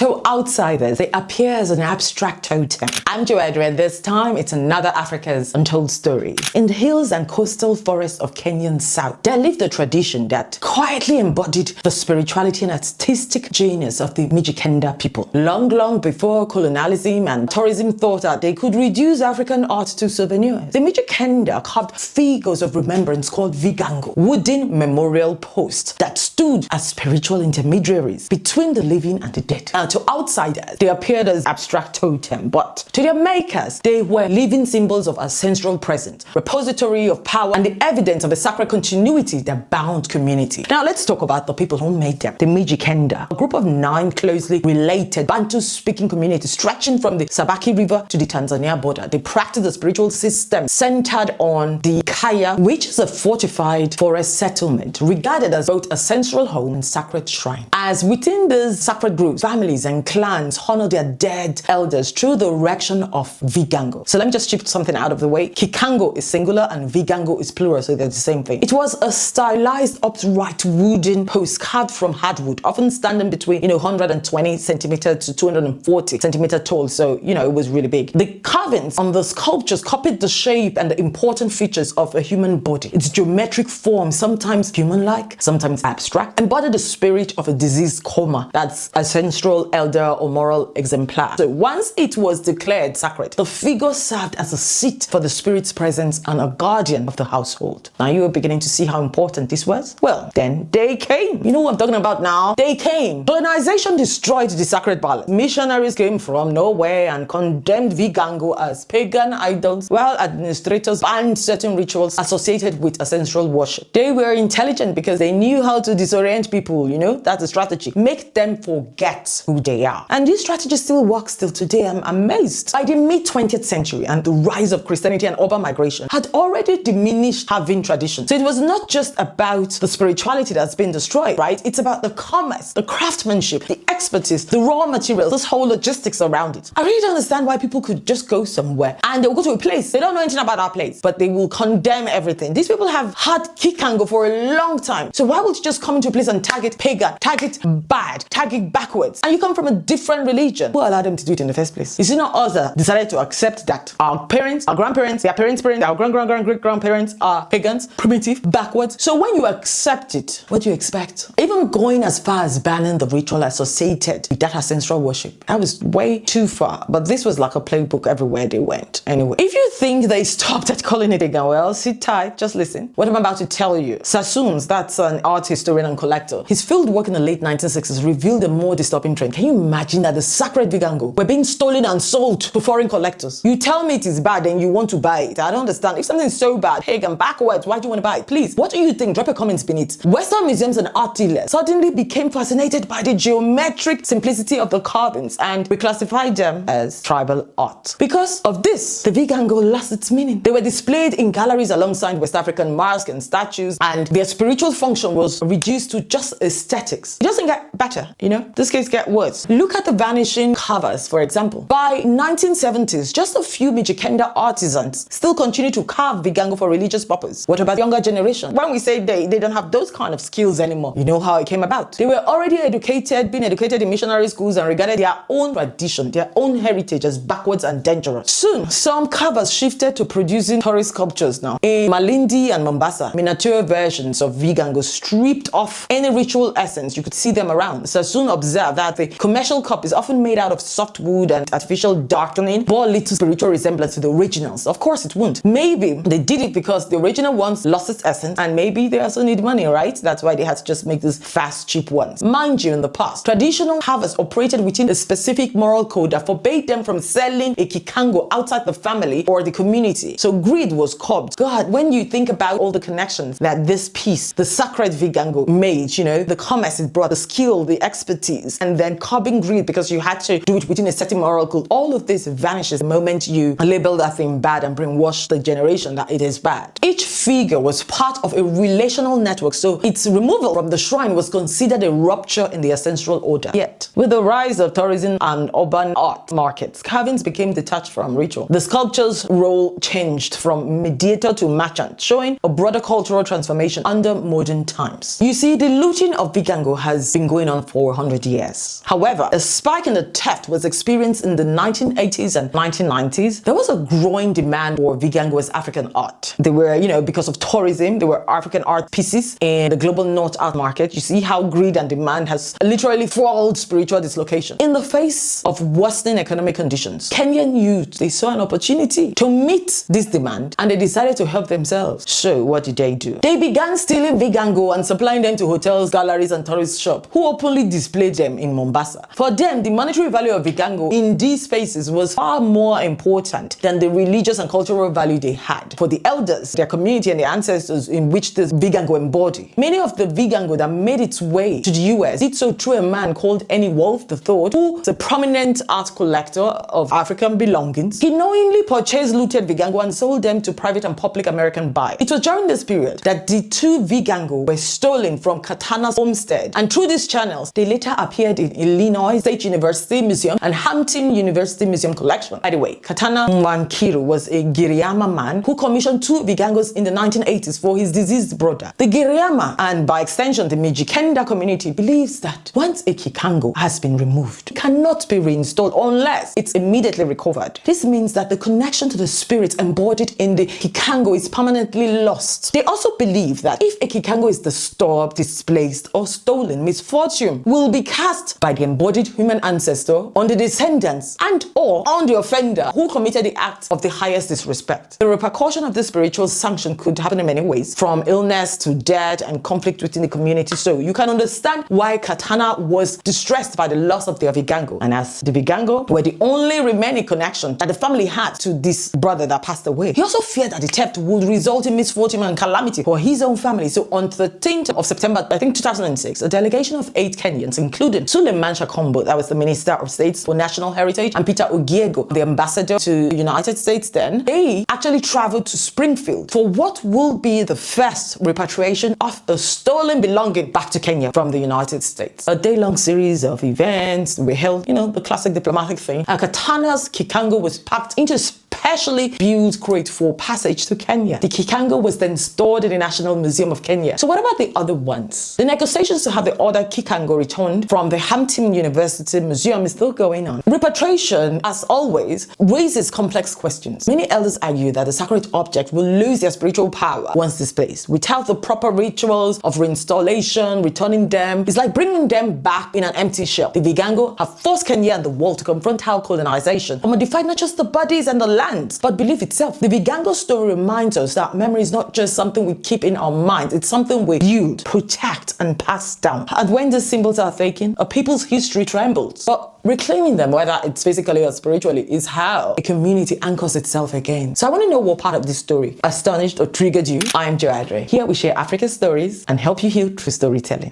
To outsiders, they appear as an abstract totem. I'm Joana, and this time it's another Africa's untold story. In the hills and coastal forests of Kenyan South, there lived a tradition that quietly embodied the spirituality and artistic genius of the Mijikenda people. Long before colonialism and tourism thought that they could reduce African art to souvenirs, the Mijikenda carved figures of remembrance called Vigango, wooden memorial posts that stood as spiritual intermediaries between the living and the dead. Now, to outsiders, they appeared as abstract totem, but to their makers, they were living symbols of ancestral presence, repository of power, and the evidence of a sacred continuity that bound community. Now, let's talk about the people who made them. The Mijikenda, a group of 9 closely related Bantu-speaking communities stretching from the Sabaki River to the Tanzania border. They practiced a spiritual system centered on the Kaya, which is a fortified forest settlement, regarded as both a central home and sacred shrine. As within these sacred groups, families and clans honor their dead elders through the erection of Vigango. So let me just shift something out of the way. Kigango is singular and Vigango is plural, so they're the same thing. It was a stylized upright wooden post carved from hardwood, often standing between 120 centimeter to 240 centimeter tall. So it was really big. The carvings on the sculptures copied the shape and the important features of a human body. Its geometric form, sometimes human-like, sometimes abstract, embodied the spirit of a diseased coma. That's a ancestral elder or moral exemplar. So once it was declared sacred, the figure served as a seat for the spirit's presence and a guardian of the household. Now you are beginning to see how important this was? Well, then they came. You know what I'm talking about now? They came. Colonization destroyed the sacred balance. Missionaries came from nowhere and condemned Vigango as pagan idols, while administrators banned certain rituals associated with ancestral worship. They were intelligent because they knew how to disorient people, that's a strategy. Make them forget who they are. And this strategy still works till today. I'm amazed. By the mid-20th century and the rise of Christianity and urban migration had already diminished having tradition. So it was not just about the spirituality that's been destroyed, right? It's about the commerce, the craftsmanship, the expertise, the raw materials, this whole logistics around it. I really don't understand why people could just go somewhere and they'll go to a place. They don't know anything about our place, but they will condemn everything. These people have had Kigango for a long time. So why would you just come into a place and tag it pagan, tag it bad, tag it backwards? And you come from a different religion. Who allowed them to do it in the first place? Is it not us that decided to accept that our parents, our grandparents, their parents' parents, our great-grandparents are pagans, primitive, backwards? So when you accept it, what do you expect? Even going as far as banning the ritual associated with that ancestral worship, that was way too far. But this was like a playbook everywhere they went. Anyway, if you think they stopped at calling it pagan, well, sit tight, just listen. What I'm about to tell you. Sassoons, that's an art historian and collector. His field work in the late 1960s revealed a more disturbing trend. Can you imagine that the sacred Vigango were being stolen and sold to foreign collectors? You tell me it is bad and you want to buy it. I don't understand. If something is so bad, pagan, backwards, why do you want to buy it? Please, what do you think? Drop your comments beneath. Western museums and art dealers suddenly became fascinated by the geometric simplicity of the carvings and reclassified them as tribal art. Because of this, the Vigango lost its meaning. They were displayed in galleries alongside West African masks and statues, and their spiritual function was reduced to just aesthetics. It doesn't get better, This case get worse. Look at the vanishing covers, for example. By 1970s, just a few Mijikenda artisans still continue to carve Vigango for religious purposes. What about the younger generation? When we say they don't have those kind of skills anymore, you know how it came about? They were already being educated in missionary schools and regarded their own tradition, their own heritage as backwards and dangerous. Soon, some carvers shifted to producing tourist sculptures now. In Malindi and Mombasa, miniature versions of Vigango stripped off any ritual essence. You could see them around. Sassoon observed that the commercial cup is often made out of soft wood and artificial darkening, bore little spiritual resemblance to the originals. Of course it won't. Maybe they did it because the original ones lost its essence, and maybe they also need money, right? That's why they had to just make these fast, cheap ones. Mind you, in the past, traditional carvers operated within a specific moral code that forbade them from selling a Kigango outside the family or the community. So greed was curbed. God, when you think about all the connections that this piece, the sacred Vigango, made, the commerce it brought, the skill, the expertise, and then curbing greed because you had to do it within a certain moral code, all of this vanishes the moment you label that thing bad and brainwash the generation that it is bad. Each figure was part of a relational network, so its removal from the shrine was considered a rupture in the ancestral order. border. Yet, with the rise of tourism and urban art markets, carvings became detached from ritual. The sculpture's role changed from mediator to merchant, showing a broader cultural transformation under modern times. You see, the looting of Vigango has been going on for 100 years. However, a spike in the theft was experienced in the 1980s and 1990s. There was a growing demand for Vigango as African art. They were, because of tourism, there were African art pieces in the global North art market. You see how greed and demand has literally fueled spiritual dislocation. In the face of worsening economic conditions, Kenyan youth, they saw an opportunity to meet this demand and they decided to help themselves. So what did they do? They began stealing Vigango and supplying them to hotels, galleries and tourist shops who openly displayed them in Mombasa. For them, the monetary value of Vigango in these spaces was far more important than the religious and cultural value they had for the elders, their community and their ancestors in which this Vigango embodied. Many of the Vigango that made its way to the US did so through a man called Wolf III, who was a prominent art collector of African belongings. He knowingly purchased looted Vigango and sold them to private and public American buyers. It was during this period that the two Vigango were stolen from Katana's homestead, and through these channels, they later appeared in Illinois State University Museum and Hampton University Museum collection. By the way, Katana Mwankiru was a Giriama man who commissioned two Vigangos in the 1980s for his deceased brother. The Giriama, and by extension the Mijikenda community, believes that once a Kigango has been removed, it cannot be reinstalled unless it's immediately recovered. This means that the connection to the spirit embodied in the Kigango is permanently lost. They also believe that if a Kigango is disturbed, displaced, or stolen, misfortune will be cast by the embodied human ancestor on the descendants and or on the offender who committed the act of the highest disrespect. The repercussion of this spiritual sanction could happen in many ways, from illness to death and conflict within the community. So you can understand why Katana was distressed by the loss of their Vigango. And as the Vigango were the only remaining connection that the family had to this brother that passed away, he also feared that the theft would result in misfortune and calamity for his own family. So on 13th of September, 2006, a delegation of 8 Kenyans, including Suleiman Shakombo, that was the Minister of State for National Heritage, and Peter Ogiego, the ambassador to the United States then, they actually traveled to Springfield for what will be the first repatriation of a stolen belonging back to Kenya from the United States. A day-long series of events were held, the classic diplomatic thing. Katana's Kigango was packed into specially built crate for passage to Kenya. The Kigango was then stored in the National Museum of Kenya. So what about the other ones? The negotiations to have the other Kigango returned from the Hampton University Museum is still going on. Repatriation, as always, raises complex questions. Many elders argue that the sacred object will lose their spiritual power once displaced. Without the proper rituals of reinstallation, returning them is like bringing them back in an empty shell. The Vigango have forced Kenya and the world to confront how colonization modified not just the bodies and the lands, but belief itself. The Vigango story reminds us that memory is not just something we keep in our minds, it's something we build, protect, and pass down. And when these symbols are taken, a people's history trembles. But reclaiming them, whether it's physically or spiritually, is how a community anchors itself again. So I want to know what part of this story astonished or triggered you. I'm Joana. Here we share Africa's stories and help you heal through storytelling.